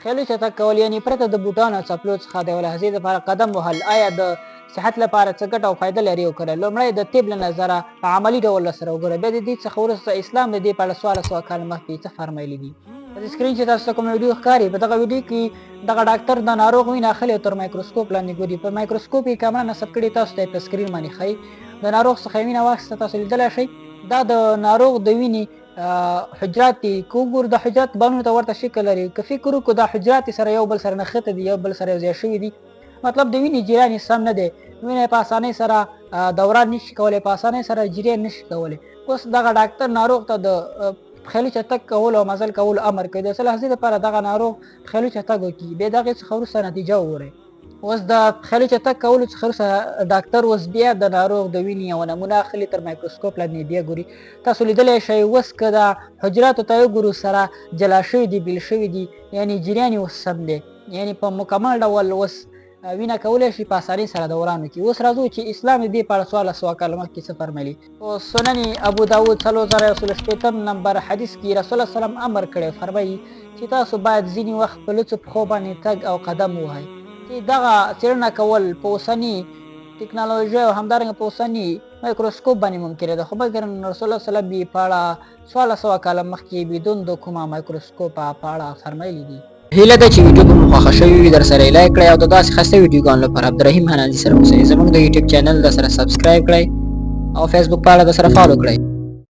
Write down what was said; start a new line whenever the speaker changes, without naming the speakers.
خیالي چټک کول یعنې پرته د بوټانو څپلو څخه د یوه لحظې دپاره قدم وهل آیا د صحت لپاره څه ګټه او فایده لري او که نه؟ لومړی د طب له نظره په عملي ډول ورسره وګوره. بیا د دې څخه وروسته اسلام د دې په اړه 1400 کاله مخکې څه فرمایلي دي. په سکرین چې تاسو ته کومه ویډیو ښکاري په دغه ویډیو کې دغه ډاکټر د ناروغ وینه اخلي او تر مایکروسکوپ لاندې ګوري. په مایکروسکوپ یې کاملا نصب کړي، تاسو ته یې په سکرین باندې ښایي. د ناروغ څخه وینه واخیسته، تاسو لیدلی شئ دا د ناروغ د وینې حجرات دي. که وګورو د حجرات بانونو ته ورته شکل لري. که فکر وکړو دا حجرات سره یو بل سره نښتي دي، یو بل سره یو ځای شوي دي، مطلب د وینې جریان یې سم نه دی. وینه په اسانۍ سره دوران نشي کولی، په اسانۍ سره جریان نشي کولی. اوس دغه ډاکټر ناروغ ته د خیالي چټک کولو او مزل کولو امر کوي. د څه لحظې لپاره دغه ناروغ خیالي چټک وکړي، بیا د هغې څخه وروسته نتیجه وګورئ. اوس د خیالي چټک کولو څخه وروسته ډاکټر اوس بیا د ناروغ د وینې یوه نمونه اخلي، تر مایکروسکوپ لاندې بیا ګوري. تاسو لیدلی شئ اوس که د حجراتو ته وګورو سره جلا شوي دي، بیل شوي دي، یعنې جریان یې اوس سم دی، یعنې په مکمل ډول اوس وینه کولی شي په اسانۍ سره دوران وکړي. اوس راځو چې اسلام دې په اړه 1400 کاله مخکې څه فرمایلي. په سنن ابو داود 4160 نمبر حدیث کې رسول الله صلی امر کړی، فرمایي چې تاسو باید ځینې وخت په لڅو پښو باندې تګ او قدم ووهئ. چې دغه څېړنه کول په اوسني ټکنالوژۍ او همدارنګه په اوسني مایکروسکوپ باندې ممکنه ده، خو مګر رسول الله صلی الله په اړه 1400 کاله مخکې بدون د کومه مایکروسکوپ په اړه فرمایلي دي. هیله ده چې ویډیو به مو خوښه شوې وي، در سره یې لایک کړئ او د داسې ښایسته ویډیوګانو لپاره عبدالرحیم حناني سره اوسئ. زموږ د یوټیوب چینل در سره سبسکرایب کړئ او فیسبوک په اړه در سره فالو کړئ.